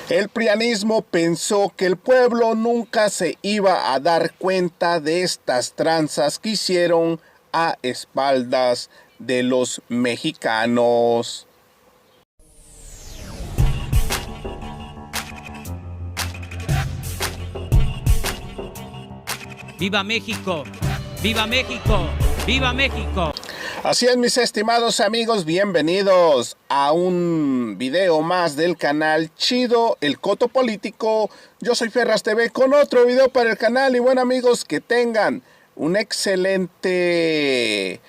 El prianismo pensó que el pueblo nunca se iba a dar cuenta de estas tranzas que hicieron a espaldas de los mexicanos. ¡Viva México! ¡Viva México! ¡Viva México! Así es, mis estimados amigos, bienvenidos a un video más del canal Chido, el Coto Político. Yo soy Ferras TV con otro video para el canal y bueno amigos, que tengan un excelente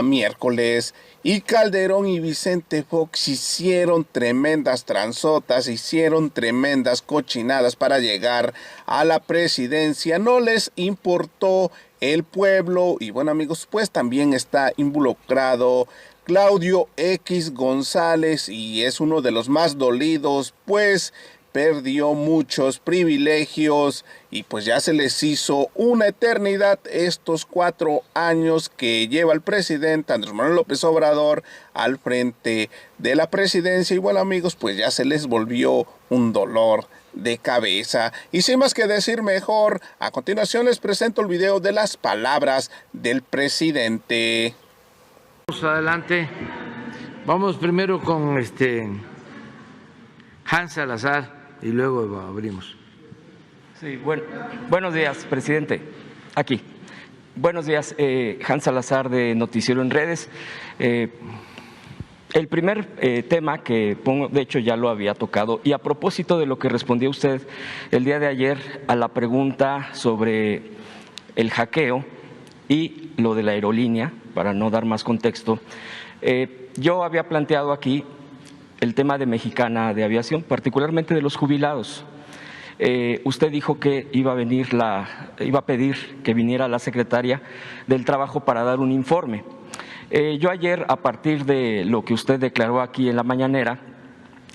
miércoles. Y Calderón y Vicente Fox hicieron tremendas tranzotas, hicieron tremendas cochinadas para llegar a la presidencia. No les importó el pueblo y bueno amigos, pues también está involucrado Claudio X González y es uno de los más dolidos, pues perdió muchos privilegios y pues ya se les hizo una eternidad estos 4 años que lleva el presidente Andrés Manuel López Obrador al frente de la presidencia y bueno amigos, pues ya se les volvió un dolor de cabeza. Y sin más que decir mejor, a continuación les presento el video de las palabras del presidente. Vamos adelante, vamos primero con Hans Salazar y luego abrimos. Sí, buenos días, presidente. Aquí. Buenos días, Hans Salazar de Noticiero en Redes. El primer tema que pongo, de hecho ya lo había tocado, y a propósito de lo que respondía usted el día de ayer a la pregunta sobre el hackeo y lo de la aerolínea, para no dar más contexto, yo había planteado aquí el tema de Mexicana de Aviación, particularmente de los jubilados. Usted dijo que iba a pedir que viniera la secretaria del Trabajo para dar un informe. Yo ayer, a partir de lo que usted declaró aquí en la mañanera,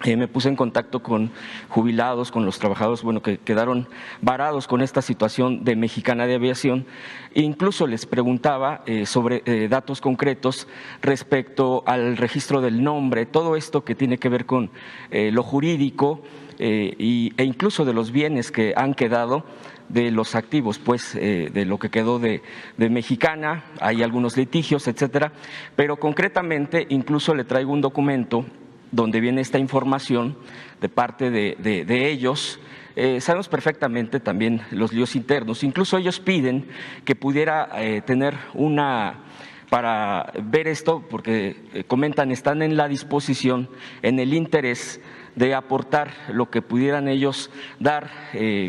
me puse en contacto con jubilados, con los trabajadores, bueno, que quedaron varados con esta situación de Mexicana de Aviación. Incluso les preguntaba sobre datos concretos respecto al registro del nombre, todo esto que tiene que ver con lo jurídico e incluso de los bienes que han quedado de los activos, pues de lo que quedó de Mexicana. Hay algunos litigios, etcétera, pero concretamente incluso le traigo un documento donde viene esta información de parte de ellos. Sabemos perfectamente también los líos internos, incluso ellos piden que pudiera tener para ver esto, porque comentan, están en la disposición, en el interés de aportar lo que pudieran ellos dar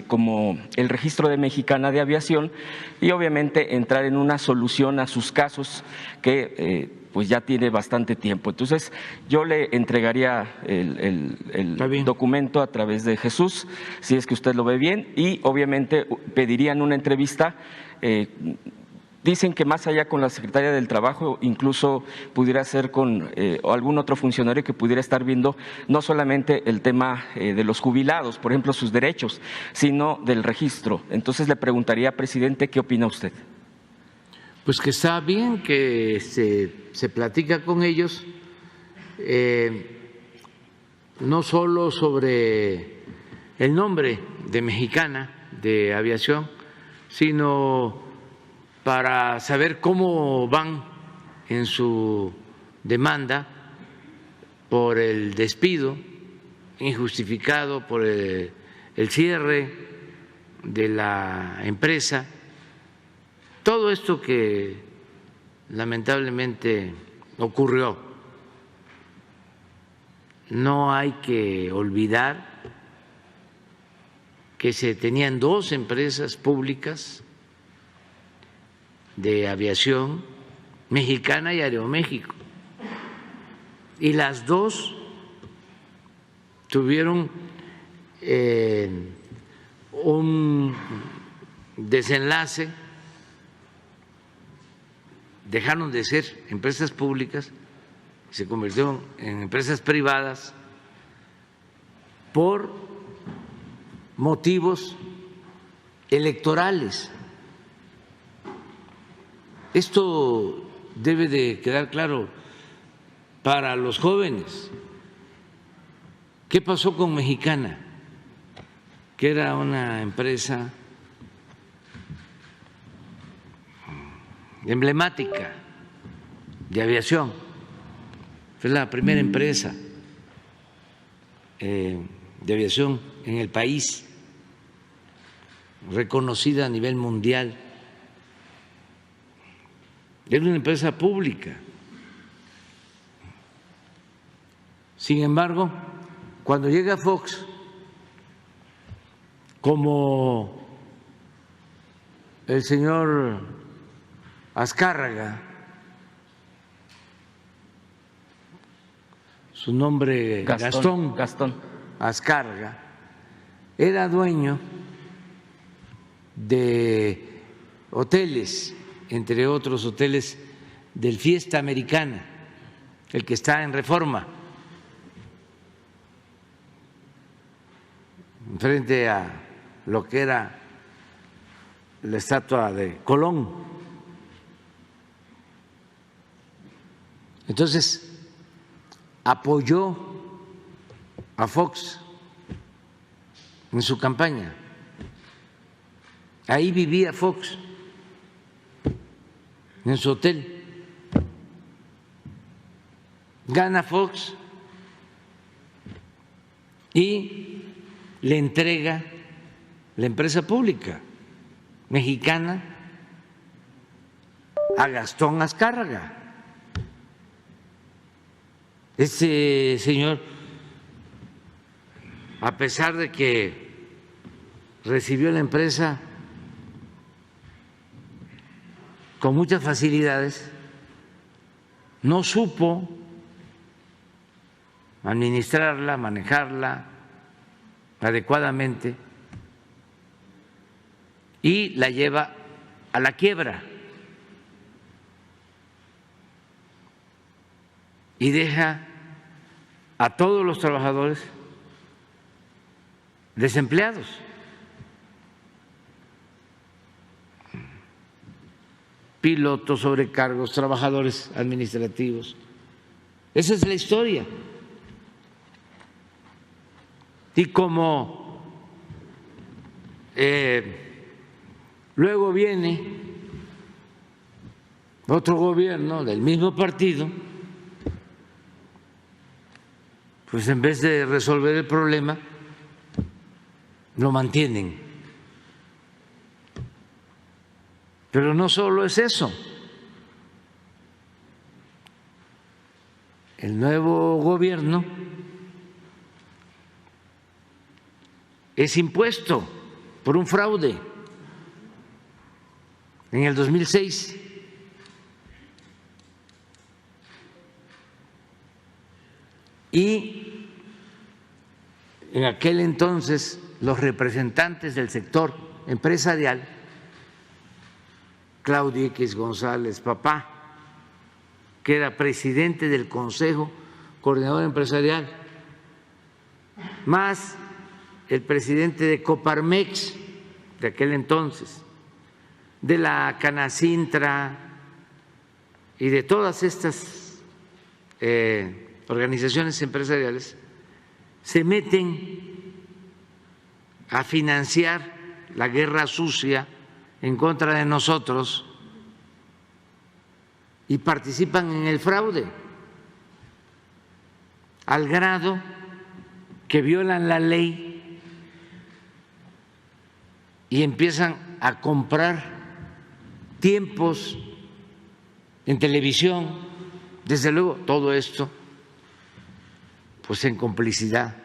como el registro de Mexicana de Aviación y obviamente entrar en una solución a sus casos que pues ya tiene bastante tiempo. Entonces yo le entregaría el documento a través de Jesús, si es que usted lo ve bien, y obviamente pedirían una entrevista. Dicen que más allá con la secretaria del Trabajo, incluso pudiera ser con algún otro funcionario que pudiera estar viendo no solamente el tema de los jubilados, por ejemplo, sus derechos, sino del registro. Entonces le preguntaría, presidente, ¿qué opina usted? Pues que está bien que se platica con ellos, no solo sobre el nombre de Mexicana de Aviación, sino para saber cómo van en su demanda por el despido injustificado, por el cierre de la empresa. Todo esto que lamentablemente ocurrió, no hay que olvidar que se tenían 2 empresas públicas de aviación, Mexicana y Aeroméxico, y las 2 tuvieron un desenlace, dejaron de ser empresas públicas, se convirtieron en empresas privadas por motivos electorales. Esto debe de quedar claro para los jóvenes. ¿Qué pasó con Mexicana? Que era una empresa emblemática de aviación. Fue la primera empresa de aviación en el país, reconocida a nivel mundial. Era una empresa pública. Sin embargo, cuando llega Fox, como el señor Azcárraga, su nombre Gastón Azcárraga, era dueño de hoteles, entre otros hoteles del Fiesta Americana, el que está en Reforma, frente a lo que era la estatua de Colón. Entonces, apoyó a Fox en su campaña. Ahí vivía Fox, en su hotel. Gana Fox y le entrega la empresa pública Mexicana a Gastón Azcárraga. Este señor, a pesar de que recibió la empresa con muchas facilidades, no supo administrarla, manejarla adecuadamente y la lleva a la quiebra y deja a todos los trabajadores desempleados. Pilotos, sobrecargos, trabajadores administrativos. Esa es la historia. Y como luego viene otro gobierno del mismo partido, pues en vez de resolver el problema, lo mantienen. Pero no solo es eso. El nuevo gobierno es impuesto por un fraude en el 2006. Y en aquel entonces los representantes del sector empresarial, Claudio X González Papá, que era presidente del Consejo Coordinador Empresarial, más el presidente de Coparmex de aquel entonces, de la Canacintra y de todas estas organizaciones empresariales, se meten a financiar la guerra sucia en contra de nosotros y participan en el fraude, al grado que violan la ley y empiezan a comprar tiempos en televisión. Desde luego, todo esto pues en complicidad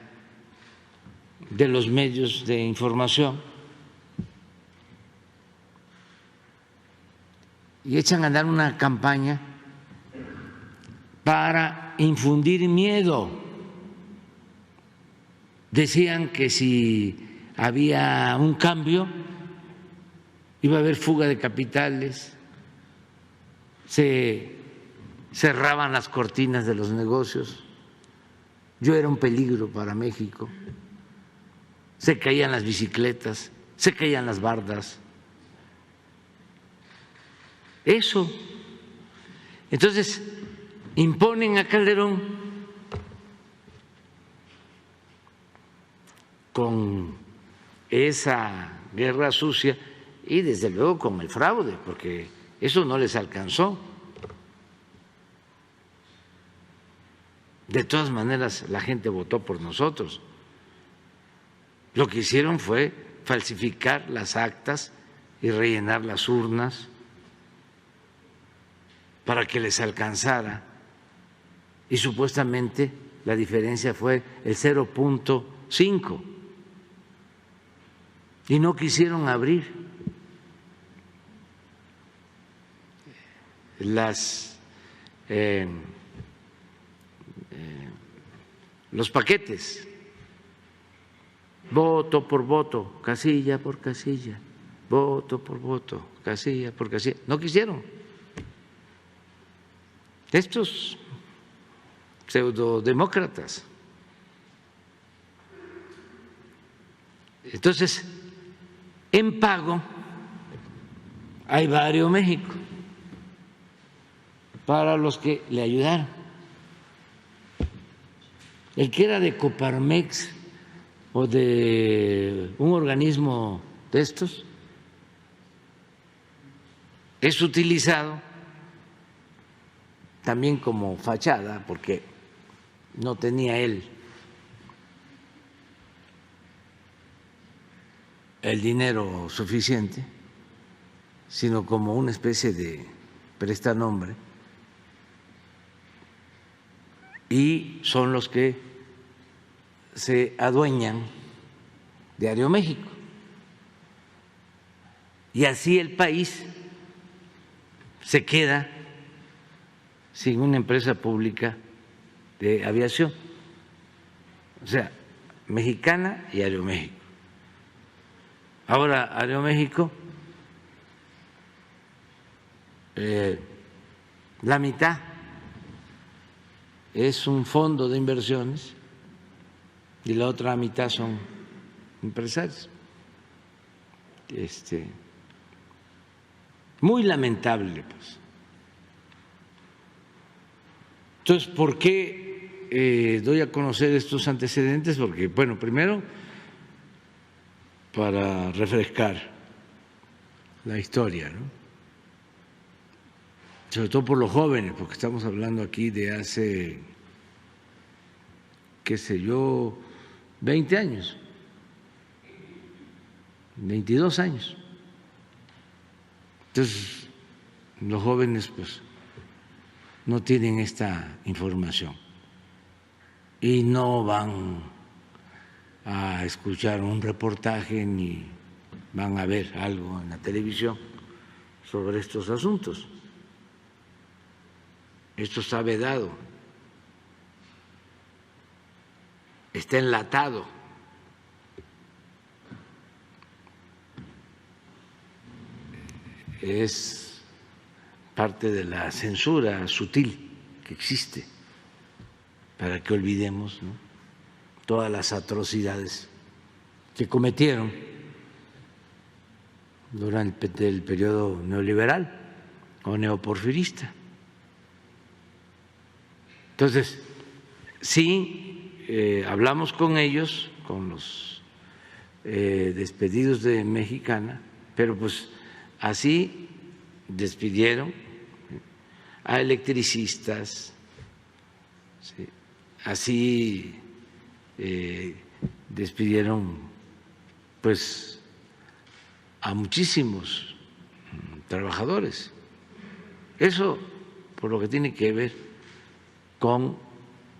de los medios de información, y echan a andar una campaña para infundir miedo. Decían que si había un cambio iba a haber fuga de capitales, se cerraban las cortinas de los negocios, yo era un peligro para México, se caían las bicicletas, se caían las bardas. Eso. Entonces, imponen a Calderón con esa guerra sucia y desde luego con el fraude, porque eso no les alcanzó. De todas maneras, la gente votó por nosotros. Lo que hicieron fue falsificar las actas y rellenar las urnas para que les alcanzara. Y supuestamente la diferencia fue el 0.5. Y no quisieron abrir los paquetes, voto por voto, casilla por casilla, voto por voto, casilla por casilla. No quisieron. Estos pseudodemócratas. Entonces, en pago hay Barrio México para los que le ayudaron. El que era de Coparmex o de un organismo de estos es utilizado también como fachada, porque no tenía él el dinero suficiente, sino como una especie de prestanombre, y son los que se adueñan de Aeroméxico. Y así el país se queda sin una empresa pública de aviación, o sea, Mexicana y Aeroméxico. Ahora Aeroméxico, la mitad es un fondo de inversiones y la otra mitad son empresarios. Muy lamentable, pues. Entonces, ¿por qué doy a conocer estos antecedentes? Porque, bueno, primero, para refrescar la historia, ¿no? Sobre todo por los jóvenes, porque estamos hablando aquí de hace, qué sé yo, 20 años, 22 años. Entonces, los jóvenes, pues, no tienen esta información y no van a escuchar un reportaje ni van a ver algo en la televisión sobre estos asuntos. Esto está vedado, está enlatado. Es parte de la censura sutil que existe para que olvidemos, ¿no?, todas las atrocidades que cometieron durante el periodo neoliberal o neoporfirista. Entonces, sí, hablamos con ellos, con los despedidos de Mexicana, pero pues así despidieron a electricistas, ¿sí?, así despidieron pues a muchísimos trabajadores. Eso por lo que tiene que ver con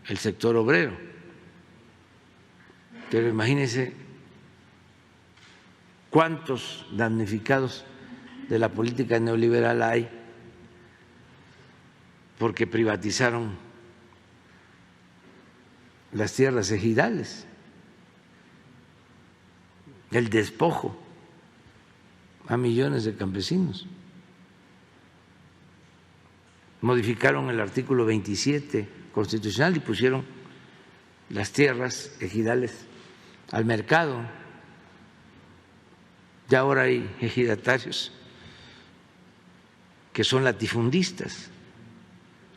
el sector obrero. Pero imagínense cuántos damnificados de la política neoliberal hay porque privatizaron las tierras ejidales, el despojo a millones de campesinos. Modificaron el artículo 27 constitucional y pusieron las tierras ejidales al mercado. Ya ahora hay ejidatarios que son latifundistas,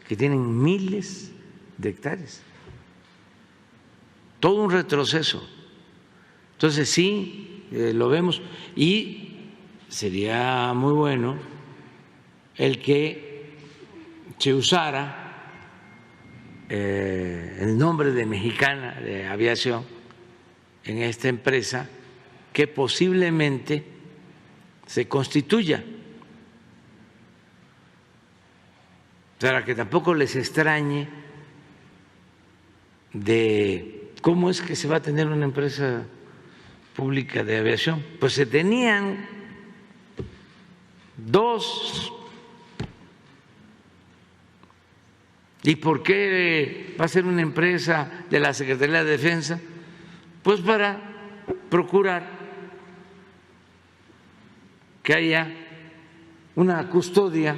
que tienen miles de hectáreas. Todo un retroceso Entonces sí, lo vemos y sería muy bueno el que se usara el nombre de Mexicana de Aviación en esta empresa que posiblemente se constituya, para que tampoco les extrañe de cómo es que se va a tener una empresa pública de aviación. Pues se tenían dos. ¿Y por qué va a ser una empresa de la Secretaría de Defensa? Pues para procurar que haya una custodia,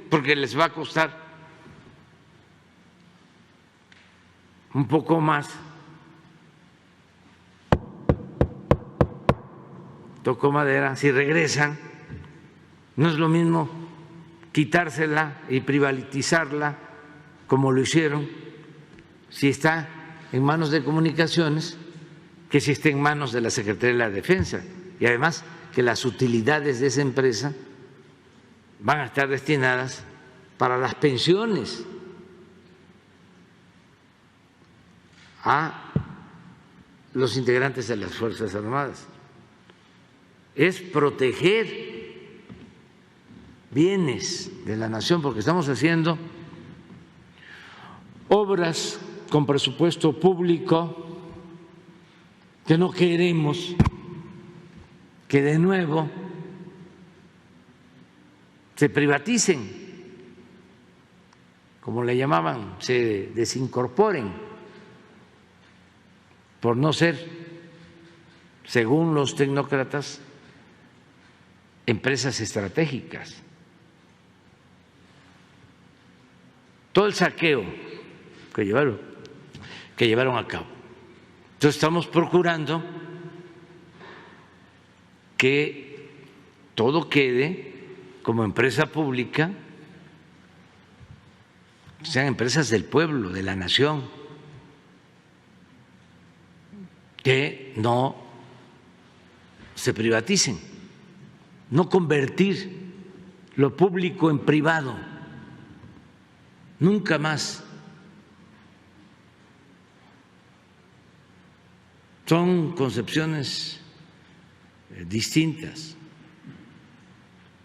porque les va a costar un poco más. Tocó madera, si regresan, no es lo mismo quitársela y privatizarla como lo hicieron, si está en manos de Comunicaciones, que si está en manos de la Secretaría de la Defensa. Y además que las utilidades de esa empresa van a estar destinadas para las pensiones a los integrantes de las Fuerzas Armadas. Es proteger bienes de la nación, porque estamos haciendo obras con presupuesto público que no queremos que de nuevo se privaticen, como le llamaban, se desincorporen, por no ser, según los tecnócratas, empresas estratégicas. Todo el saqueo que llevaron a cabo. Entonces estamos procurando que todo quede como empresa pública, sean empresas del pueblo, de la nación, que no se privaticen, no convertir lo público en privado, nunca más. Son concepciones distintas.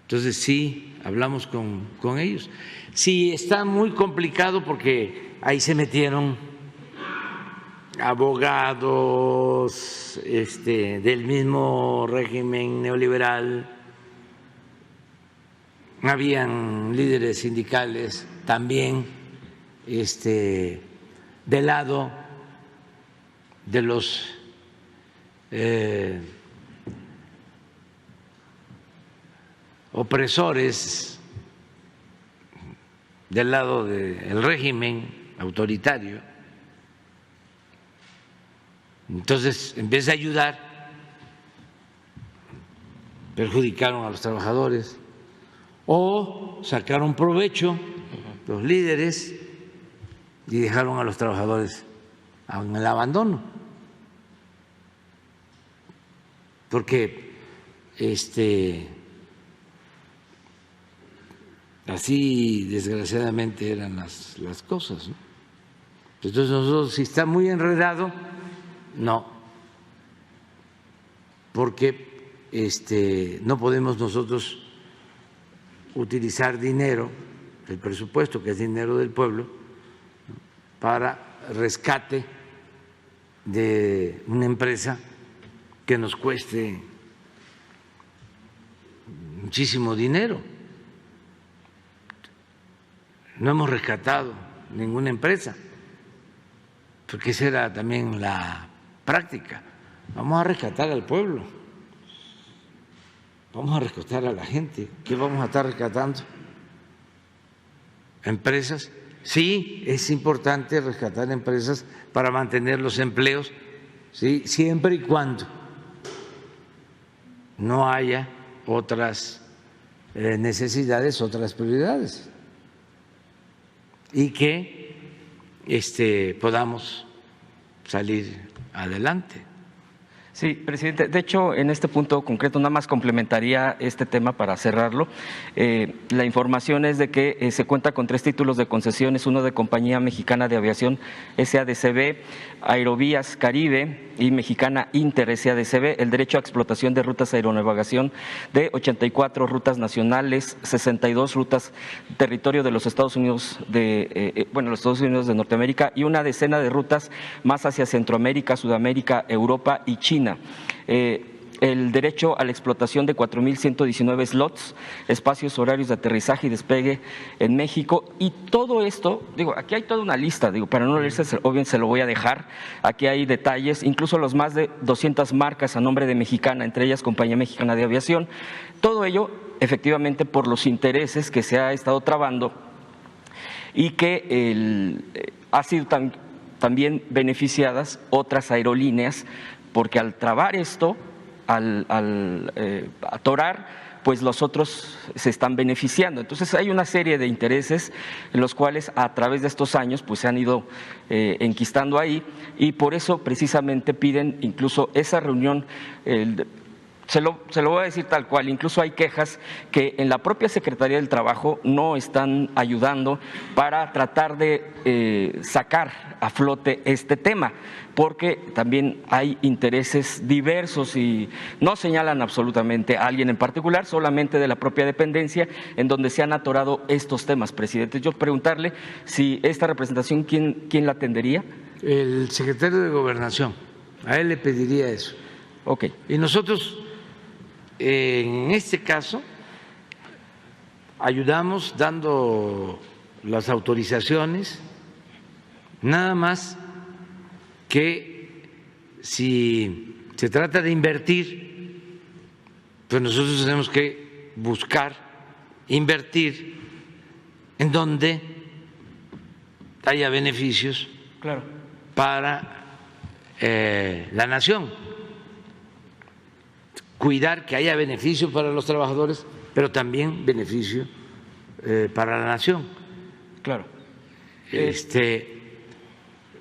Entonces sí, hablamos con ellos. Sí, está muy complicado porque ahí se metieron abogados del mismo régimen neoliberal, habían líderes sindicales también del lado de los opresores, del lado del régimen autoritario. Entonces, en vez de ayudar, perjudicaron a los trabajadores o sacaron provecho los líderes y dejaron a los trabajadores en el abandono. Porque así desgraciadamente eran las cosas, ¿no? Entonces nosotros, si está muy enredado, no, porque no podemos nosotros utilizar dinero del presupuesto, que es dinero del pueblo, para rescate de una empresa que nos cueste muchísimo dinero. No hemos rescatado ninguna empresa, porque esa era también la práctica. Vamos a rescatar al pueblo, vamos a rescatar a la gente. ¿Qué vamos a estar rescatando? ¿Empresas? Sí, es importante rescatar empresas para mantener los empleos, sí, siempre y cuando no haya otras necesidades, otras prioridades, y que podamos salir adelante. Sí, presidente. De hecho, en este punto concreto, nada más complementaría este tema para cerrarlo. La información es de que se cuenta con 3 títulos de concesiones, uno de Compañía Mexicana de Aviación SADCB, Aerovías Caribe y Mexicana Inter SADCB, el derecho a explotación de rutas de aeronavegación de 84 rutas nacionales, 62 rutas territorio de los Estados Unidos los Estados Unidos de Norteamérica y una decena de rutas más hacia Centroamérica, Sudamérica, Europa y China. El derecho a la explotación de 4.119 slots, espacios horarios de aterrizaje y despegue en México, y todo esto, aquí hay toda una lista, para no leerse, obviamente se lo voy a dejar, aquí hay detalles, incluso los más de 200 marcas a nombre de Mexicana, entre ellas Compañía Mexicana de Aviación, todo ello efectivamente por los intereses que se ha estado trabando y que ha sido también beneficiadas otras aerolíneas, porque al trabar esto, al atorar, pues los otros se están beneficiando. Entonces hay una serie de intereses en los cuales a través de estos años pues se han ido enquistando ahí, y por eso precisamente piden incluso esa reunión. Se lo voy a decir tal cual, incluso hay quejas que en la propia Secretaría del Trabajo no están ayudando para tratar de sacar a flote este tema, porque también hay intereses diversos y no señalan absolutamente a alguien en particular, solamente de la propia dependencia en donde se han atorado estos temas, presidente. Yo preguntarle si esta representación, ¿quién la atendería? El secretario de Gobernación, a él le pediría eso. Ok. Y nosotros, en este caso, ayudamos dando las autorizaciones, nada más que si se trata de invertir, pues nosotros tenemos que buscar invertir en donde haya beneficios, claro, para la nación. Cuidar que haya beneficio para los trabajadores, pero también beneficio para la nación. Claro.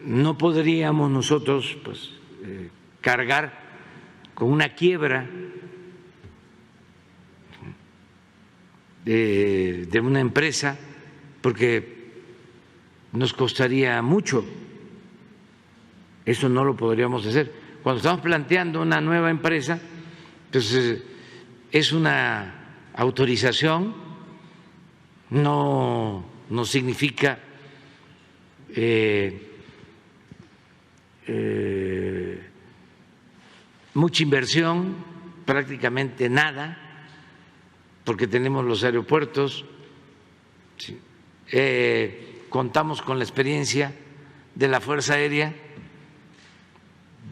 No podríamos nosotros pues, cargar con una quiebra de una empresa, porque nos costaría mucho. Eso no lo podríamos hacer. Cuando estamos planteando una nueva empresa, pues es una autorización, no significa mucha inversión, prácticamente nada, porque tenemos los aeropuertos, sí. Contamos con la experiencia de la Fuerza Aérea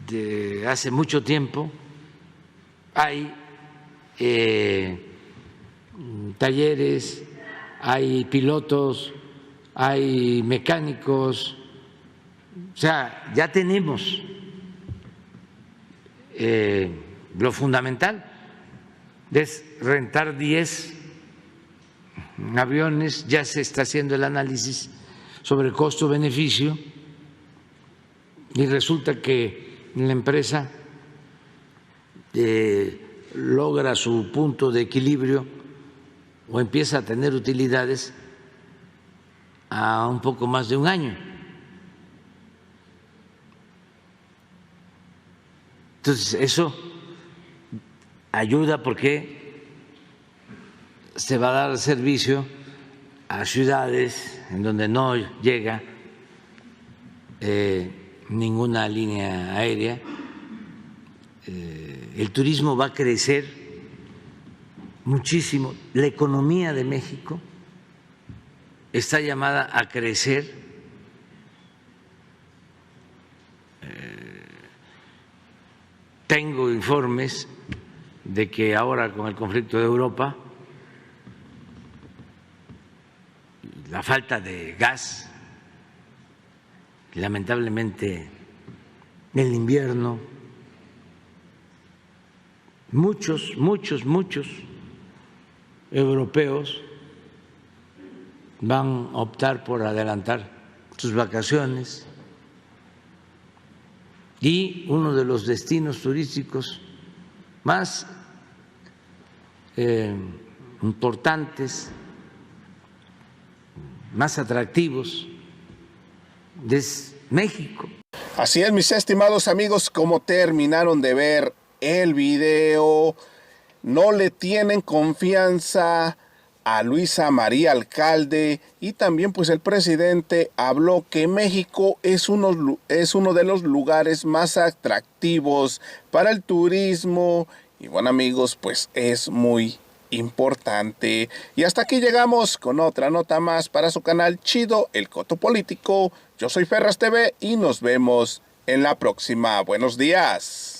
de hace mucho tiempo. Hay talleres, hay pilotos, hay mecánicos, o sea, ya tenemos lo fundamental es rentar 10 aviones, ya se está haciendo el análisis sobre costo-beneficio y resulta que la empresa logra su punto de equilibrio o empieza a tener utilidades a un poco más de un año. Entonces, eso ayuda porque se va a dar servicio a ciudades en donde no llega ninguna línea aérea. El turismo va a crecer muchísimo. La economía de México está llamada a crecer. Tengo informes de que ahora con el conflicto de Europa, la falta de gas, lamentablemente el invierno, muchos europeos van a optar por adelantar sus vacaciones y uno de los destinos turísticos más importantes, más atractivos es México. Así es, mis estimados amigos, como terminaron de ver el video, no le tienen confianza a Luisa María Alcalde, y también pues el presidente habló que México es uno de los lugares más atractivos para el turismo, y bueno amigos, pues es muy importante. Y hasta aquí llegamos con otra nota más para su canal Chido el Coto Político. Yo soy Ferras TV y nos vemos en la próxima. Buenos días.